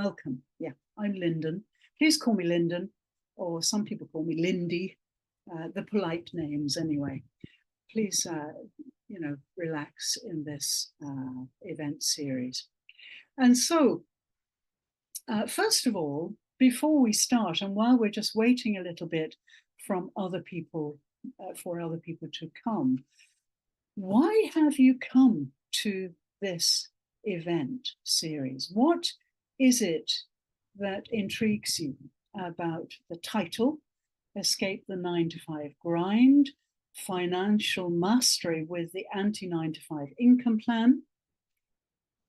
welcome. Yeah, I'm Lyndon. Please call me Lyndon, or some people call me Lindy, the polite names anyway. Please, relax in this event series. And so, first of all, before we start, and while we're just waiting a little bit from other people, for other people to come, why have you come to this event series? What is it that intrigues you about the title, Escape the 9-to-5 Grind, Financial Mastery with the Anti-9-to-5 Income Plan?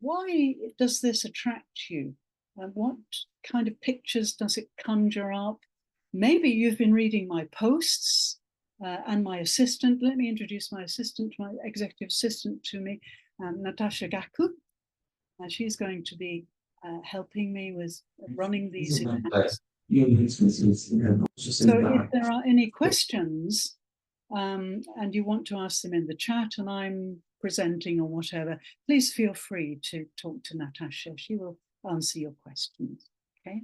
Why does this attract you? And what kind of pictures does it conjure up? Maybe you've been reading my posts and my assistant. Let me introduce my assistant, my executive assistant to me, Natasha Gaku. She's going to be helping me with running these events. So if there are any questions and you want to ask them in the chat and I'm presenting or whatever, please feel free to talk to Natasha. She will answer your questions, okay?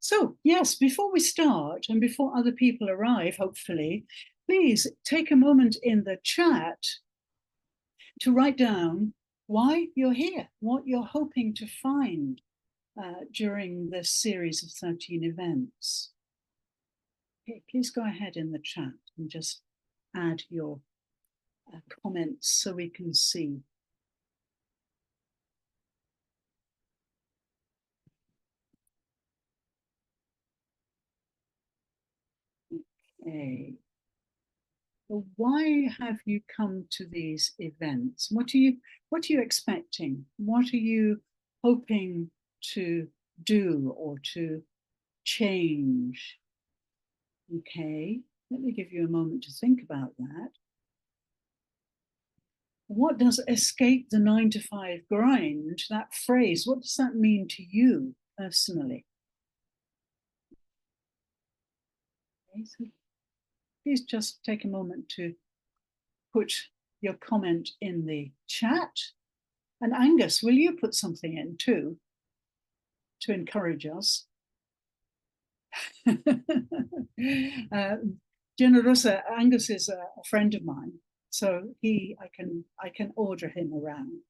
So yes, before we start and before other people arrive, hopefully, please take a moment in the chat to write down why you're here, what you're hoping to find during this series of 13 events. Okay, please go ahead in the chat and just add your comments so we can see. Okay. So why have you come to these events? What are you expecting? What are you hoping to do or to change? Okay, let me give you a moment to think about that. What does escape the 9-to-5 grind, that phrase, what does that mean to you personally? Okay, so please just take a moment to put your comment in the chat. And Angus, will you put something in too to encourage us? Generosa, Angus is a friend of mine, so I can order him around.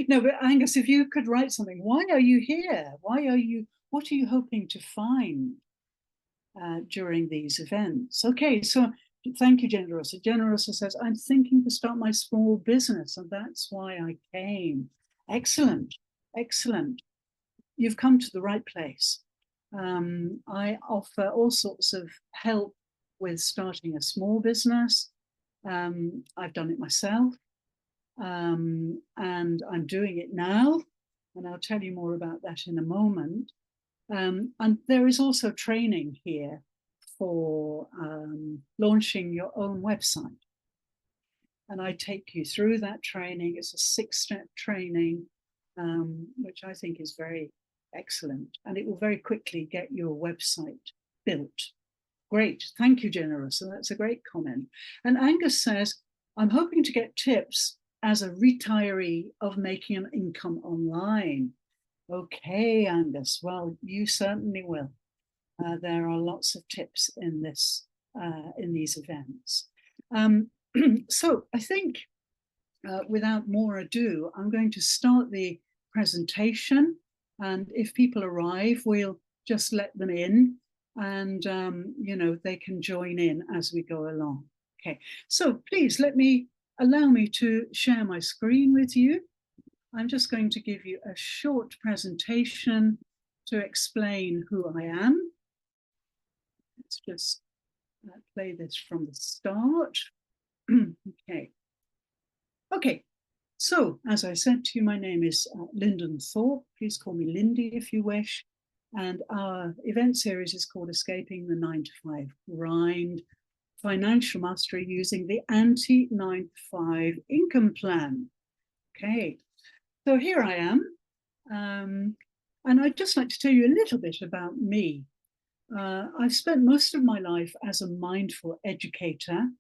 No, but Angus, if you could write something, why are you here? What are you hoping to find during these events? Okay, so thank you, Generosa. Generosa says, I'm thinking to start my small business, and that's why I came. Excellent, excellent. You've come to the right place. I offer all sorts of help with starting a small business. I've done it myself, and I'm doing it now, and I'll tell you more about that in a moment. And there is also training here for launching your own website. And I take you through that training. It's a 6-step training, which I think is very excellent. And it will very quickly get your website built. Great. Thank you, Generosa. That's a great comment. And Angus says, I'm hoping to get tips as a retiree of making an income online. Okay, Angus. Well, you certainly will. There are lots of tips in these events. So I think without more ado, I'm going to start the presentation. And if people arrive, we'll just let them in and, they can join in as we go along. Okay, so please allow me to share my screen with you. I'm just going to give you a short presentation to explain who I am. Let's just play this from the start. Okay, so as I said to you, my name is Lyndon Thorpe. Please call me Lindy if you wish. And our event series is called Escaping the 9-to-5 Grind, Financial Mastery using the Anti-9-to-5 Income Plan. Okay, so here I am. And I'd just like to tell you a little bit about me. I've spent most of my life as a mindful educator,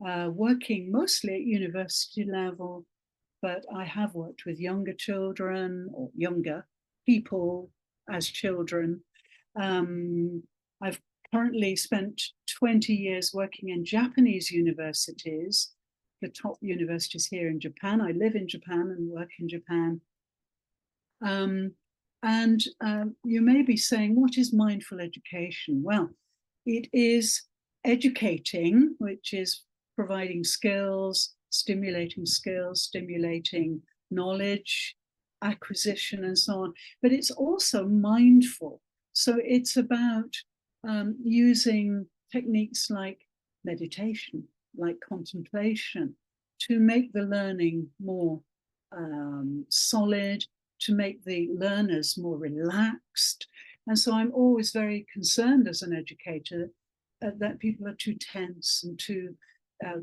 working mostly at university level, but I have worked with younger children or younger people as children. I've currently spent 20 years working in Japanese universities, the top universities here in Japan. I live in Japan and work in Japan. You may be saying, what is mindful education? Well, it is educating, which is providing skills, stimulating knowledge, acquisition, and so on. But it's also mindful. So it's about using techniques like meditation, like contemplation, to make the learning more solid, to make the learners more relaxed. And so I'm always very concerned as an educator that people are too tense and too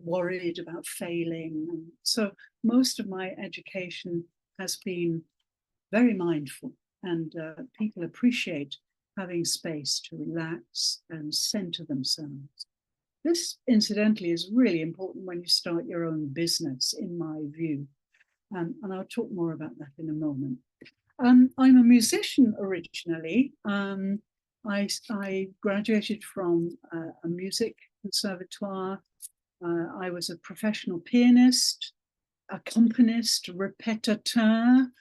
worried about failing. And so most of my education has been very mindful, and people appreciate having space to relax and center themselves. This, incidentally, is really important when you start your own business, in my view. And I'll talk more about that in a moment. I'm a musician originally. I graduated from a music conservatoire. I was a professional pianist, accompanist, répétateur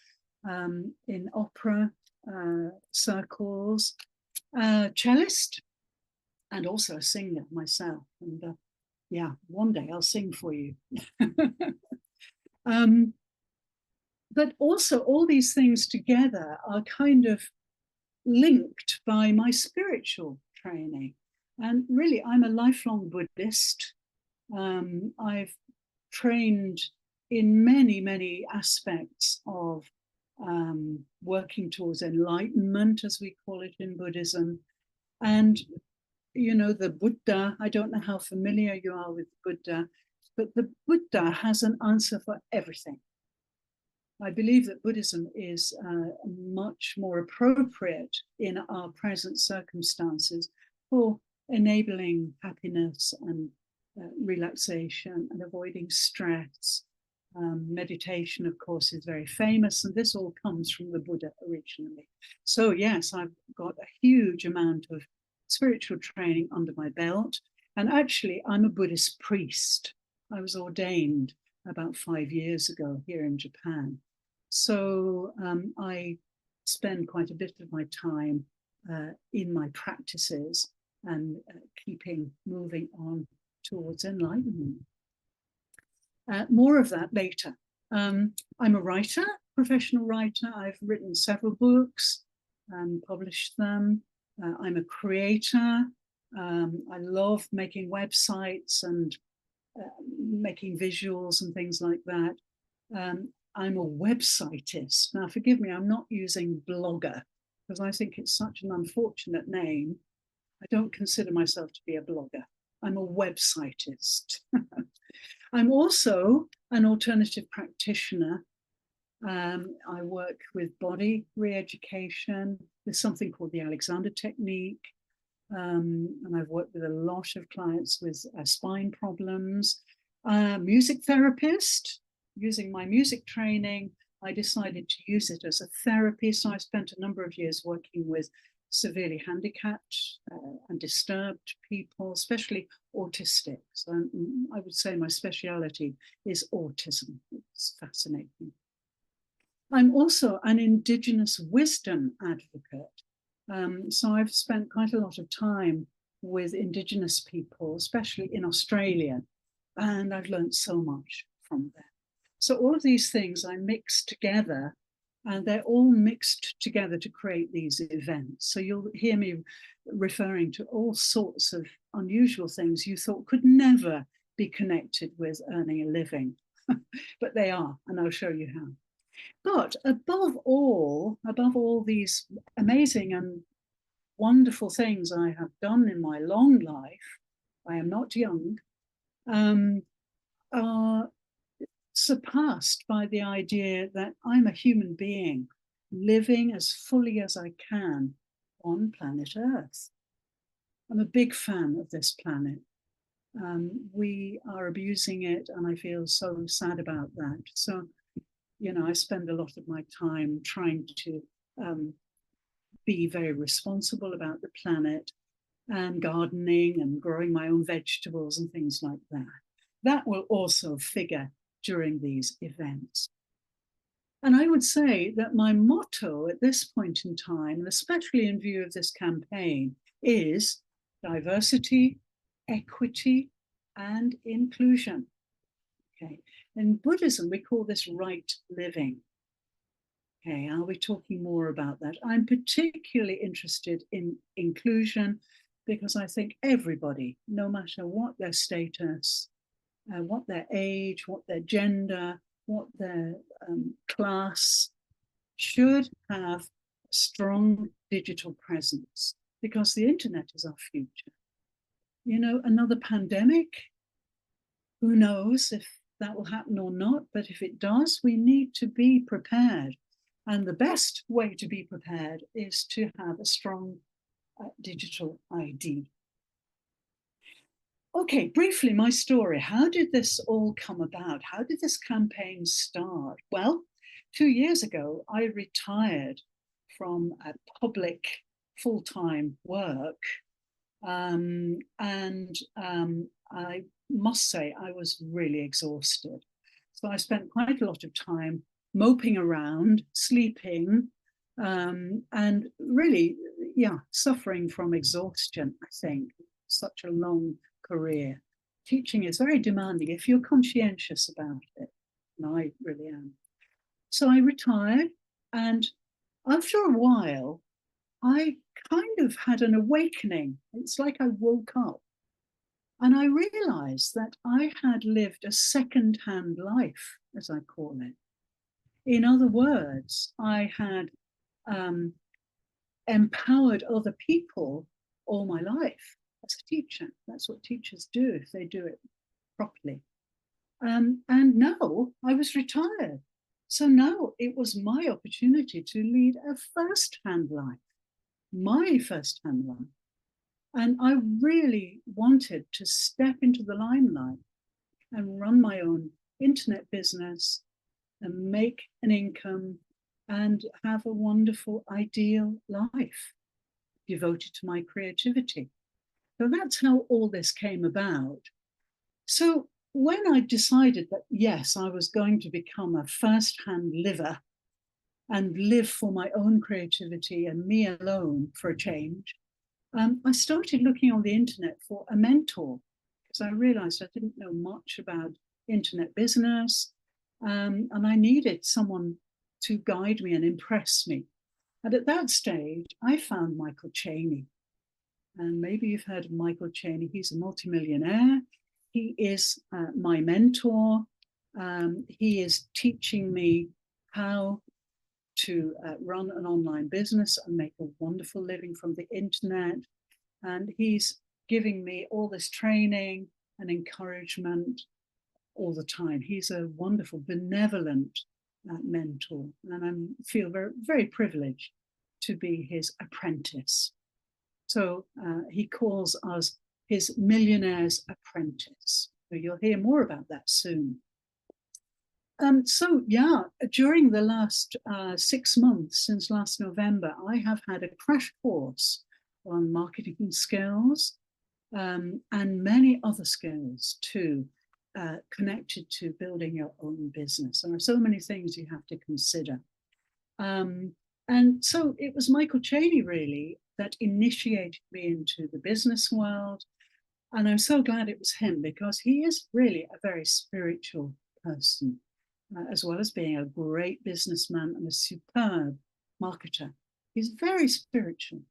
in opera circles, cellist, and also a singer myself. And yeah, one day I'll sing for you. But also all these things together are kind of linked by my spiritual training. And really, I'm a lifelong Buddhist. I've trained in many, many aspects of working towards enlightenment, as we call it in Buddhism. And, you know, the Buddha, I don't know how familiar you are with Buddha, but the Buddha has an answer for everything. I believe that Buddhism is much more appropriate in our present circumstances for enabling happiness and relaxation and avoiding stress. Meditation, of course, is very famous, and this all comes from the Buddha originally. So yes, I've got a huge amount of spiritual training under my belt. And actually, I'm a Buddhist priest. I was ordained about 5 years ago here in Japan. So I spend quite a bit of my time in my practices and keeping moving on towards enlightenment. More of that later. I'm a writer, professional writer. I've written several books and published them. I'm a creator. I love making websites and making visuals and things like that. I'm a websiteist. Now, forgive me, I'm not using blogger because I think it's such an unfortunate name. I don't consider myself to be a blogger. I'm a websiteist. I'm also an alternative practitioner. I work with body re-education with something called the Alexander Technique. And I've worked with a lot of clients with spine problems. Music therapist, using my music training, I decided to use it as a therapy. So I spent a number of years working with severely handicapped and disturbed people, especially autistics. I would say my speciality is autism. It's fascinating. I'm also an Indigenous wisdom advocate. So I've spent quite a lot of time with Indigenous people, especially in Australia, and I've learned so much from them. So all of these things I mix together, and they're all mixed together to create these events. So you'll hear me referring to all sorts of unusual things you thought could never be connected with earning a living, but they are, and I'll show you how. But above all these amazing and wonderful things I have done in my long life, I am not young, are surpassed by the idea that I'm a human being living as fully as I can on planet Earth. I'm a big fan of this planet. We are abusing it, and I feel so sad about that. So, you know, I spend a lot of my time trying to be very responsible about the planet, and gardening and growing my own vegetables and things like that. That will also figure during these events. And I would say that my motto at this point in time, and especially in view of this campaign, is diversity, equity, and inclusion. Okay. In Buddhism, we call this right living. Okay, I'll be talking more about that. I'm particularly interested in inclusion because I think everybody, no matter what their status, what their age, what their gender, what their class, should have a strong digital presence, because the internet is our future. You know, another pandemic, who knows if that will happen or not, but if it does, we need to be prepared. And the best way to be prepared is to have a strong digital ID. Okay, briefly, my story. How did this all come about? How did this campaign start? Well, 2 years ago, I retired from a public full-time work. I must say I was really exhausted. So I spent quite a lot of time moping around, sleeping, and really, yeah, suffering from exhaustion, I think. Such a long career. Teaching is very demanding if you're conscientious about it, and I really am. So I retired, and after a while, I kind of had an awakening. It's like I woke up, and I realized that I had lived a second-hand life, as I call it. In other words, I had empowered other people all my life as a teacher. That's what teachers do if they do it properly. And now I was retired. So now it was my opportunity to lead a first-hand life, my first-hand life. And I really wanted to step into the limelight and run my own internet business and make an income and have a wonderful, ideal life devoted to my creativity. So that's how all this came about. So when I decided that, yes, I was going to become a first-hand liver and live for my own creativity and me alone for a change, I started looking on the internet for a mentor because I realized I didn't know much about internet business, and I needed someone to guide me and impress me. And at that stage, I found Michael Cheney. And maybe you've heard of Michael Cheney. He's a multimillionaire. He is my mentor. He is teaching me how to run an online business and make a wonderful living from the internet. And he's giving me all this training and encouragement all the time. He's a wonderful, benevolent mentor, and I feel very, very privileged to be his apprentice. So he calls us his millionaire's apprentice. So you'll hear more about that soon. So yeah, during the last 6 months, since last November, I have had a crash course on marketing skills and many other skills too, connected to building your own business. There are so many things you have to consider. And so it was Michael Cheney really that initiated me into the business world. And I'm so glad it was him because he is really a very spiritual person, as well as being a great businessman and a superb marketer. He's very spiritual.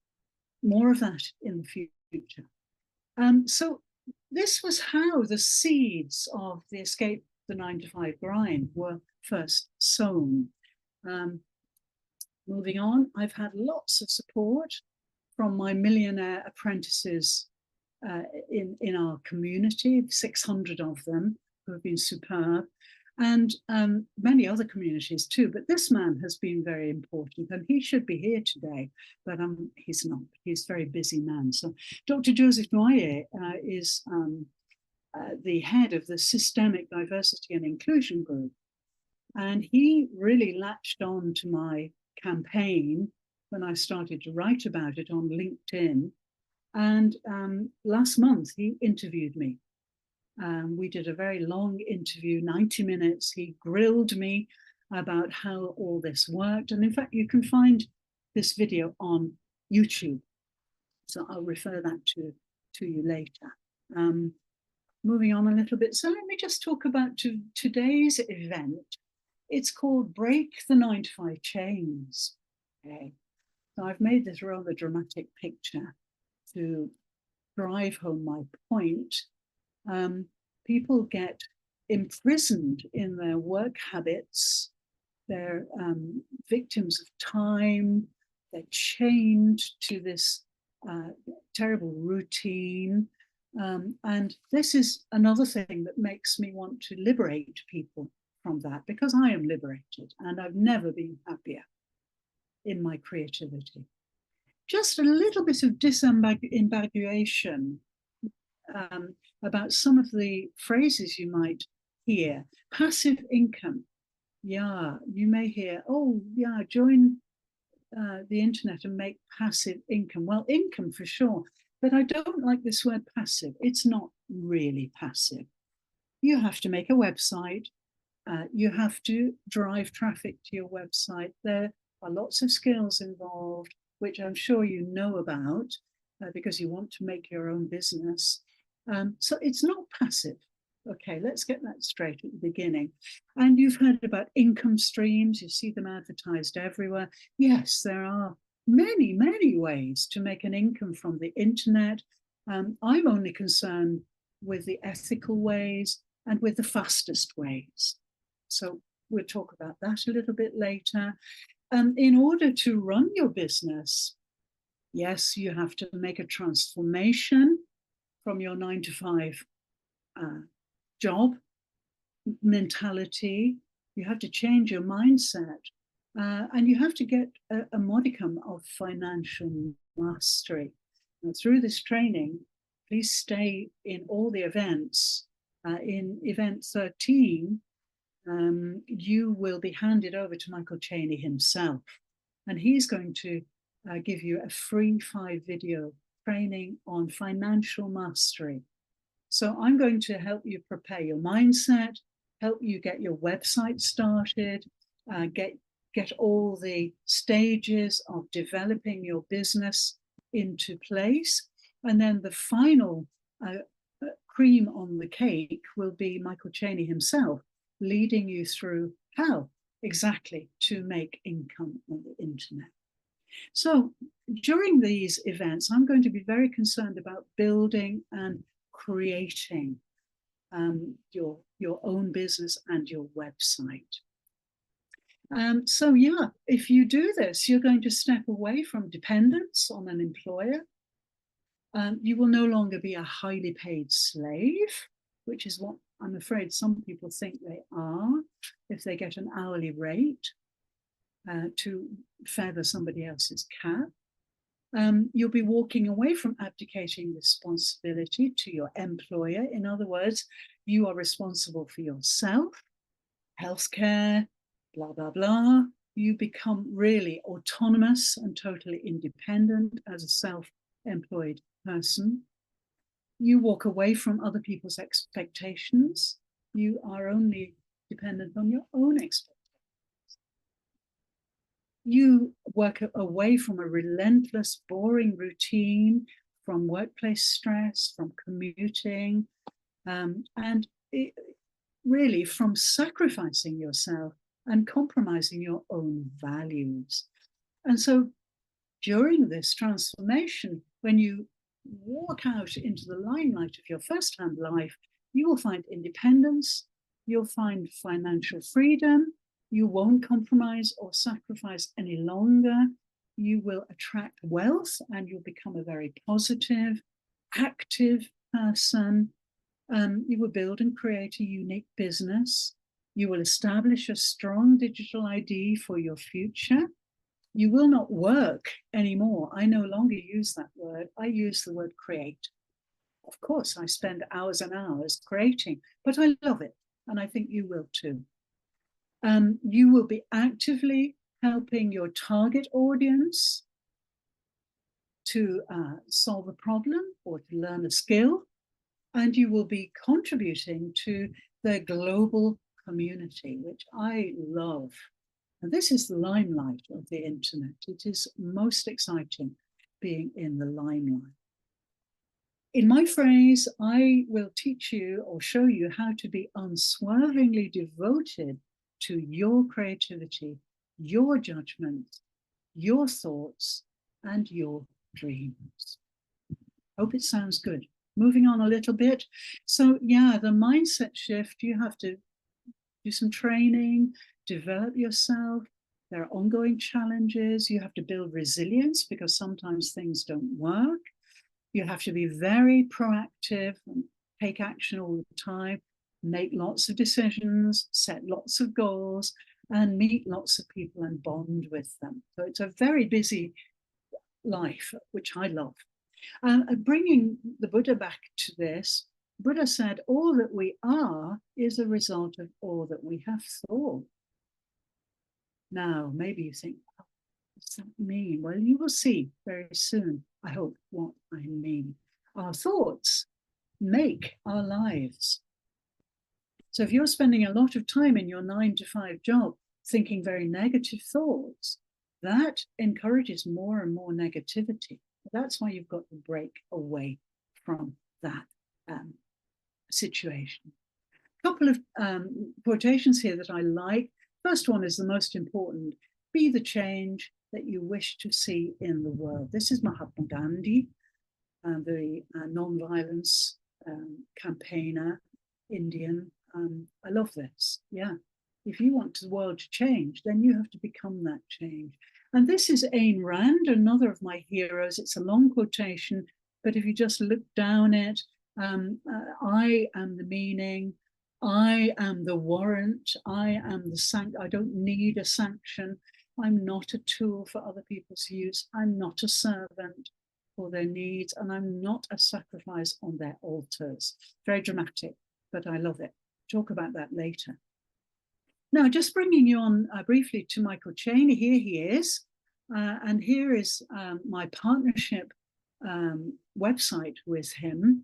More of that in the future. So this was how the seeds of the escape the 9-to-5 grind were first sown. Moving on, I've had lots of support from my millionaire apprentices in our community, 600 of them who have been superb, and many other communities too. But this man has been very important, and he should be here today, but he's not. He's a very busy man. So Dr. Joseph Noyer is the head of the Systemic Diversity and Inclusion Group. And he really latched on to my campaign when I started to write about it on LinkedIn. And last month he interviewed me. We did a very long interview, 90 minutes. He grilled me about how all this worked. And in fact, you can find this video on YouTube. So I'll refer that to you later. Moving on a little bit. So let me just talk about today's event. It's called Break the 9-to-5 Chains. Okay. So I've made this rather dramatic picture to drive home my point. People get imprisoned in their work habits. They're victims of time. They're chained to this terrible routine. And this is another thing that makes me want to liberate people from that, because I am liberated and I've never been happier in my creativity. Just a little bit of disambiguation about some of the phrases you might hear. Passive income. Yeah, you may hear, oh, yeah, join the internet and make passive income. Well, income for sure, but I don't like this word passive. It's not really passive. You have to make a website. You have to drive traffic to your website. There are lots of skills involved, which I'm sure you know about because you want to make your own business. So it's not passive. Okay, let's get that straight at the beginning. And you've heard about income streams. You see them advertised everywhere. Yes, there are many, many ways to make an income from the internet. I'm only concerned with the ethical ways and with the fastest ways. So we'll talk about that a little bit later. In order to run your business, yes, you have to make a transformation from your 9-to-5 job mentality. You have to change your mindset, and you have to get a modicum of financial mastery. Now, through this training, please stay in all the events. In event 13, you will be handed over to Michael Chaney himself, and he's going to give you a free 5-video training on financial mastery. So I'm going to help you prepare your mindset, help you get your website started, get all the stages of developing your business into place. And then the final cream on the cake will be Michael Chaney himself, leading you through how exactly to make income on the internet. So during these events, I'm going to be very concerned about building and creating your own business and your website. So yeah, if you do this, you're going to step away from dependence on an employer. You will no longer be a highly paid slave, which is what I'm afraid some people think they are if they get an hourly rate to feather somebody else's cap. You'll be walking away from abdicating responsibility to your employer. In other words, you are responsible for yourself, healthcare, blah, blah, blah. You become really autonomous and totally independent as a self-employed person. You walk away from other people's expectations. You are only dependent on your own expectations. You work away from a relentless, boring routine, from workplace stress, from commuting, and really from sacrificing yourself and compromising your own values. And so during this transformation, when you walk out into the limelight of your first-hand life, you will find independence, you'll find financial freedom, you won't compromise or sacrifice any longer, you will attract wealth and you'll become a very positive, active person. You will build and create a unique business. You will establish a strong digital ID for your future. You will not work anymore. I no longer use that word. I use the word create. Of course, I spend hours and hours creating, but I love it. And I think you will too. You will be actively helping your target audience to solve a problem or to learn a skill, and you will be contributing to the global community, which I love. And this is the limelight of the internet. It is most exciting being in the limelight. In my phrase, I will teach you or show you how to be unswervingly devoted to your creativity, your judgment, your thoughts, and your dreams. Hope it sounds good. Moving on a little bit. So yeah, the mindset shift, you have to do some training, develop yourself. There are ongoing challenges. You have to build resilience because sometimes things don't work. You have to be very proactive and take action all the time, make lots of decisions, set lots of goals, and meet lots of people and bond with them. So it's a very busy life, which I love. Bringing the Buddha back to this, Buddha said, all that we are is a result of all that we have thought. Now, maybe you think, oh, what does that mean? Well, you will see very soon, I hope, what I mean. Our thoughts make our lives. So if you're spending a lot of time in your 9-to-5 job thinking very negative thoughts, that encourages more and more negativity. That's why you've got to break away from that situation. A couple of quotations here that I like. First one is the most important. Be the change that you wish to see in the world. This is Mahatma Gandhi, the non-violence campaigner, Indian. I love this. Yeah. If you want the world to change, then you have to become that change. And this is Ayn Rand, another of my heroes. It's a long quotation, but if you just look down it, I am the meaning, I am the warrant, I am the I don't need a sanction. I'm not a tool for other people's use. I'm not a servant for their needs, and I'm not a sacrifice on their altars. Very dramatic, but I love it. Talk about that later. Now, just bringing you on briefly to Michael Chaney. Here he is. And here is my partnership website with him.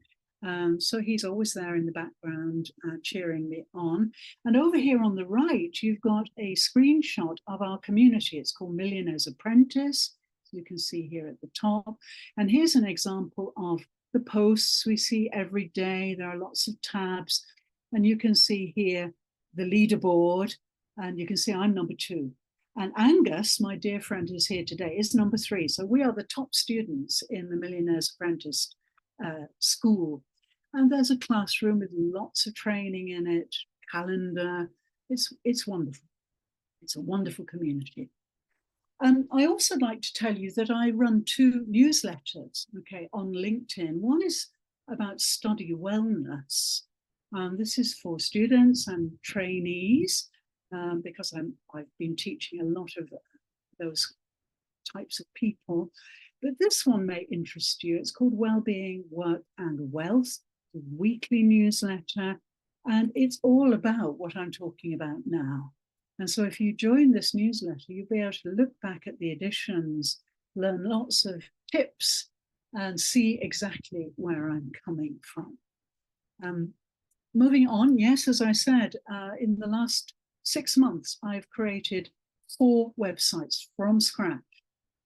So he's always there in the background cheering me on. And over here on the right, you've got a screenshot of our community. It's called Millionaire's Apprentice. You can see here at the top. And here's an example of the posts we see every day. There are lots of tabs. And you can see here the leaderboard. And you can see I'm number 2. And Angus, my dear friend who's here today, is number 3. So we are the top students in the Millionaire's Apprentice school. And there's a classroom with lots of training in it, calendar. It's wonderful. It's a wonderful community. I also like to tell you that I run 2 newsletters, okay, on LinkedIn. One is about study wellness. This is for students and trainees. Because I've been teaching a lot of those types of people. But this one may interest you. It's called Wellbeing, Work and Wealth, a weekly newsletter. And it's all about what I'm talking about now. And so if you join this newsletter, you'll be able to look back at the editions, learn lots of tips, and see exactly where I'm coming from. Moving on, yes, as I said, in the last 6 months, I've created 4 websites from scratch.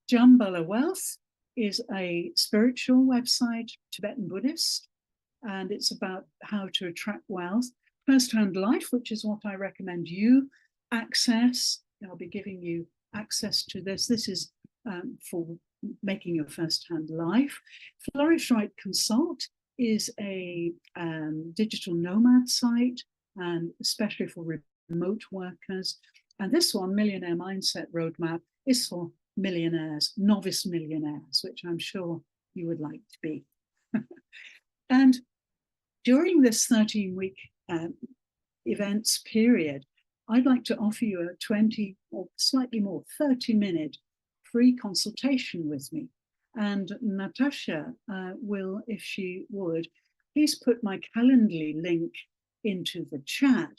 Jambala Wealth is a spiritual website, Tibetan Buddhist, and it's about how to attract wealth. First Hand Life, which is what I recommend you access. I'll be giving you access to this. This is for making your first hand life. Flourish Right Consult is a digital nomad site, and especially for remote workers. And this one, Millionaire Mindset Roadmap, is for millionaires, novice millionaires, which I'm sure you would like to be. And during this 13-week events period, I'd like to offer you a 20 or slightly more 30-minute free consultation with me. And Natasha will, if she would, please put my Calendly link into the chat.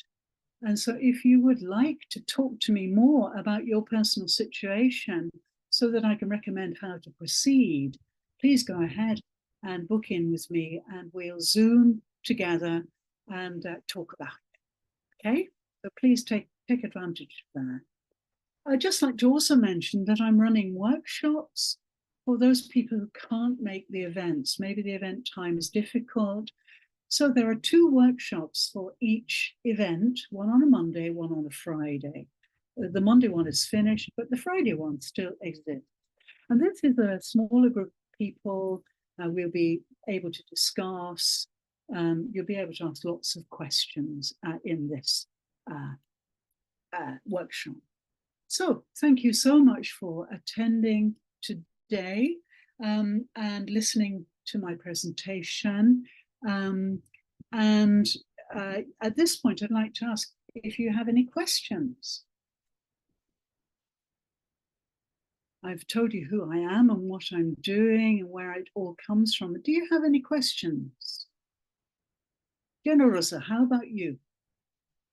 And so if you would like to talk to me more about your personal situation so that I can recommend how to proceed, please go ahead and book in with me and we'll Zoom together and talk about it. Okay, so please take advantage of that. I'd just like to also mention that I'm running workshops for those people who can't make the events. Maybe the event time is difficult. So there are 2 workshops for each event, one on a Monday, one on a Friday. The Monday one is finished, but the Friday one still exists. And this is a smaller group of people. We'll be able to discuss. You'll be able to ask lots of questions in this workshop. So thank you so much for attending today and listening to my presentation. At this point, I'd like to ask if you have any questions. I've told you who I am and what I'm doing and where it all comes from. Do you have any questions? Jenna Rosa, how about you?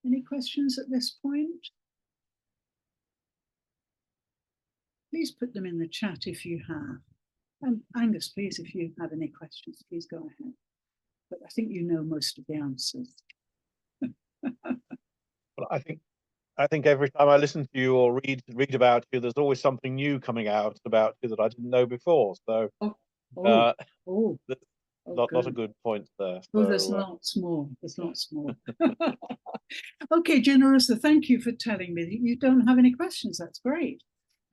Any questions at this point? Please put them in the chat if you have. And Angus, please, if you have any questions, please go ahead. But I think you know most of the answers. Well, I think every time I listen to you or read about you, there's always something new coming out about you that I didn't know before. So not a good point there. Oh, there's lots more. There's lots more. Okay, Generosa, thank you for telling me that you don't have any questions. That's great.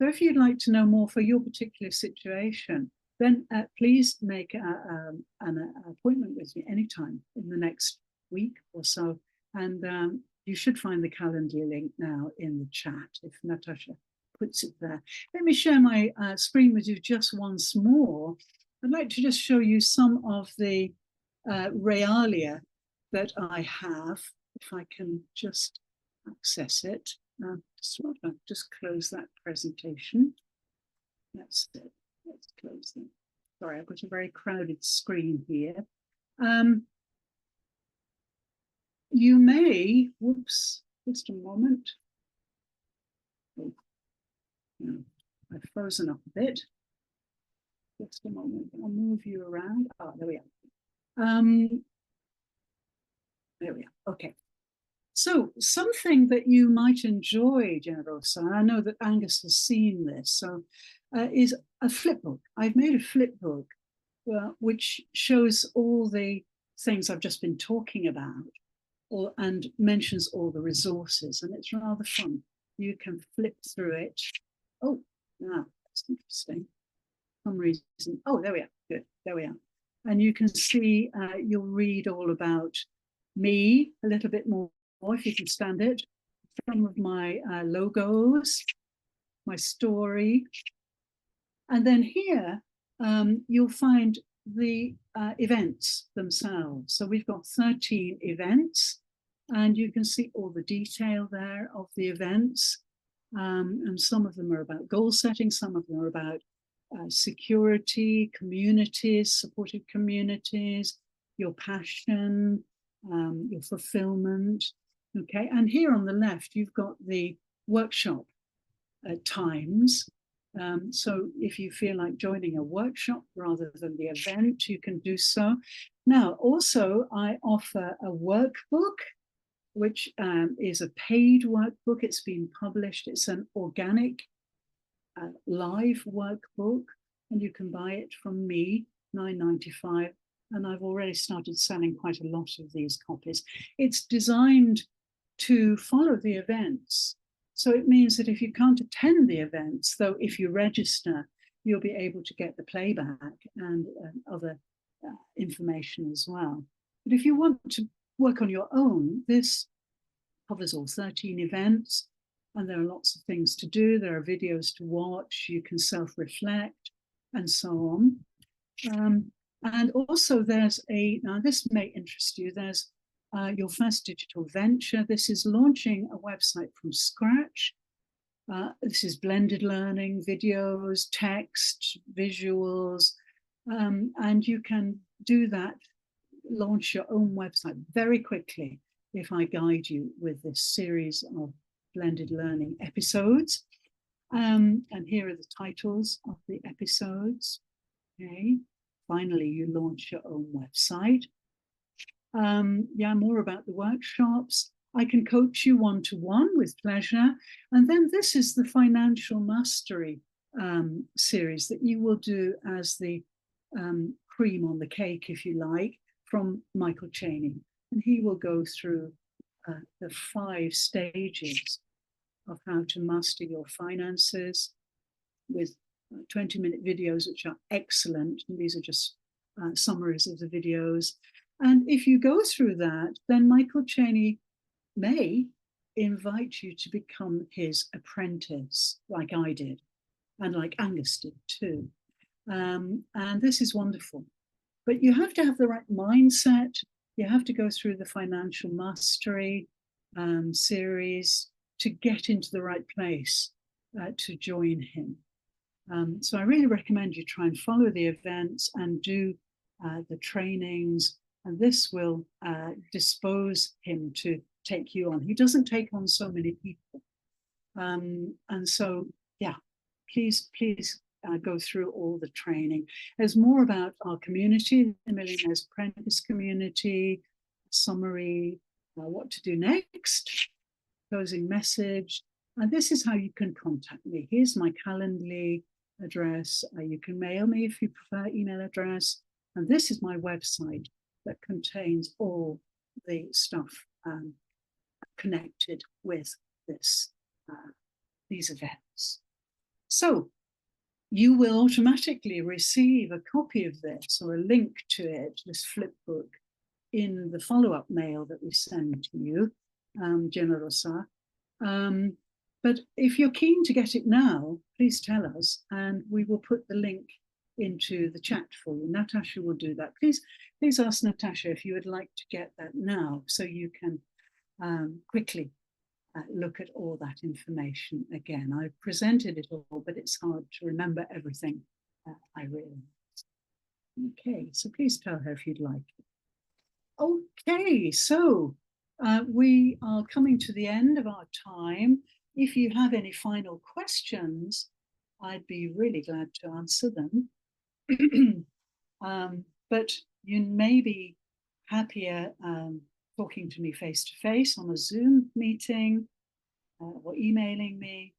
So if you'd like to know more for your particular situation, then please make an appointment with me anytime in the next week or so. And you should find the calendar link now in the chat if Natasha puts it there. Let me share my screen with you just once more. I'd like to just show you some of the realia that I have, if I can just access it. Just close that presentation. That's it. Let's close that. Sorry, I've got a very crowded screen here. You may, whoops, just a moment. Oh, no, I've frozen up a bit. Just a moment, I'll move you around. Oh, there we are. There we are, okay. So something that you might enjoy, Generosa, and I know that Angus has seen this, so is a flip book. I've made a flip book which shows all the things I've just been talking about and mentions all the resources, and it's rather fun. You can flip through it. Oh, now that's interesting. For some reason, oh, there we are, good, there we are. And you can see, you'll read all about me a little bit more, if you can stand it, some of my logos, my story. And then here, you'll find the events themselves. So we've got 13 events, and you can see all the detail there of the events. And some of them are about goal setting, some of them are about security, communities, supported communities, your passion, your fulfillment. Okay, and here on the left, you've got the workshop times. So if you feel like joining a workshop rather than the event, you can do so. Now, also, I offer a workbook, which is a paid workbook. It's been published. It's an organic live workbook, and you can buy it from me, $9.95. And I've already started selling quite a lot of these copies. It's designed to follow the events. So it means that if you can't attend the events, though if you register, you'll be able to get the playback and other information as well. But if you want to work on your own, this covers all 13 events, and there are lots of things to do. There are videos to watch, you can self-reflect, and so on. And also there's now this may interest you, there's your first digital venture. This is launching a website from scratch. This is blended learning, videos, text, visuals, and you can do that, launch your own website very quickly. if I guide you with this series of blended learning episodes. And here are the titles of the episodes. Okay. Finally, you launch your own website. Yeah, more about the workshops. I can coach you one-to-one with pleasure. And then this is the financial mastery series that you will do as the cream on the cake, if you like, from Michael Chaney. And he will go through the 5 stages of how to master your finances with 20-minute videos, which are excellent. And these are just summaries of the videos. And if you go through that, then Michael Chaney may invite you to become his apprentice, like I did, and like Angus did too. And this is wonderful. But you have to have the right mindset. You have to go through the financial mastery series to get into the right place to join him. So I really recommend you try and follow the events and do the trainings, and this will dispose him to take you on. He doesn't take on so many people. And so, yeah, please go through all the training. There's more about our community, the Millionaires Apprentice community, summary, what to do next, closing message. And this is how you can contact me. Here's my Calendly address. You can mail me if you prefer email address. And this is my website that contains all the stuff connected with this, these events. So you will automatically receive a copy of this or a link to it, this flip book, in the follow-up mail that we send to you, Generosa. But if you're keen to get it now, please tell us, and we will put the link into the chat for you. Natasha will do that. Please ask Natasha if you would like to get that now, so you can quickly look at all that information again. I've presented it all, but it's hard to remember everything, I realize. Okay, so please tell her if you'd like. Okay, so we are coming to the end of our time. If you have any final questions, I'd be really glad to answer them. But you may be happier talking to me face-to-face on a Zoom meeting or emailing me.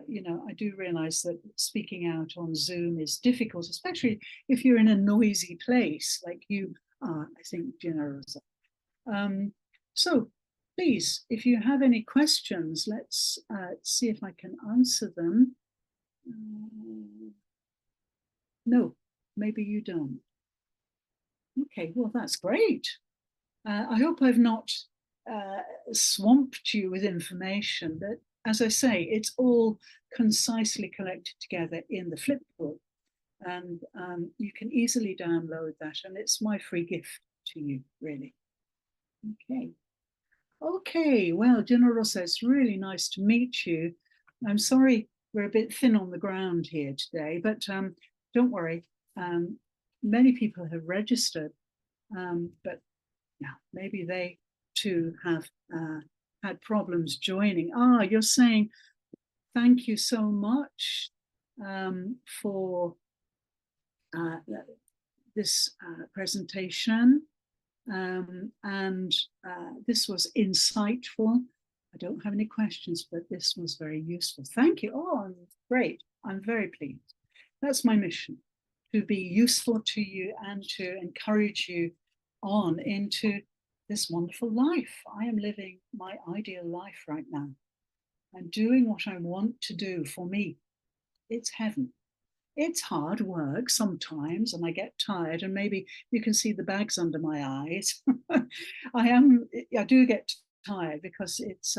You know, I do realize that speaking out on Zoom is difficult, especially if you're in a noisy place like you are, I think, Generosa. So please, if you have any questions, let's see if I can answer them. No, maybe you don't. Okay, well, that's great. I hope I've not swamped you with information, but as I say, it's all concisely collected together in the flip book, and you can easily download that, and it's my free gift to you, really. Okay, well, Generosa, it's really nice to meet you. I'm sorry we're a bit thin on the ground here today, but don't worry. Many people have registered, but yeah, maybe they too have had problems joining. You're saying thank you so much for this presentation, and this was insightful. I don't have any questions, but this was very useful. Thank you. Great. I'm very pleased. That's my mission, to be useful to you and to encourage you on into this wonderful life. I am living my ideal life right now. I'm doing what I want to do for me. It's heaven. It's hard work sometimes, and I get tired, and maybe you can see the bags under my eyes. I do get tired because it's,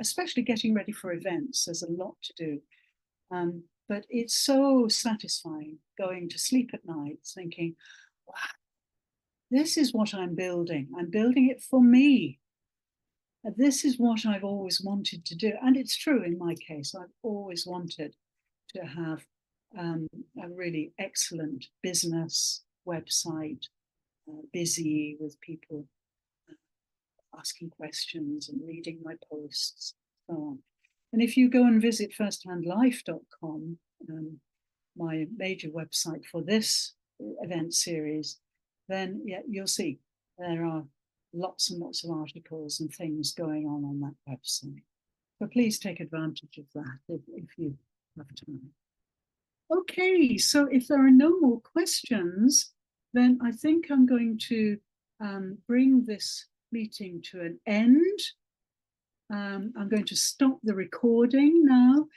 especially getting ready for events, there's a lot to do. But it's so satisfying going to sleep at night thinking, wow, this is what I'm building. I'm building it for me. This is what I've always wanted to do. And it's true in my case, I've always wanted to have a really excellent business website, busy with people asking questions and reading my posts, so on. And if you go and visit firsthandlife.com, my major website for this event series, then yeah, you'll see there are lots and lots of articles and things going on that website. So please take advantage of that if you have time. Okay, so if there are no more questions, then I think I'm going to bring this meeting to an end. I'm going to stop the recording now.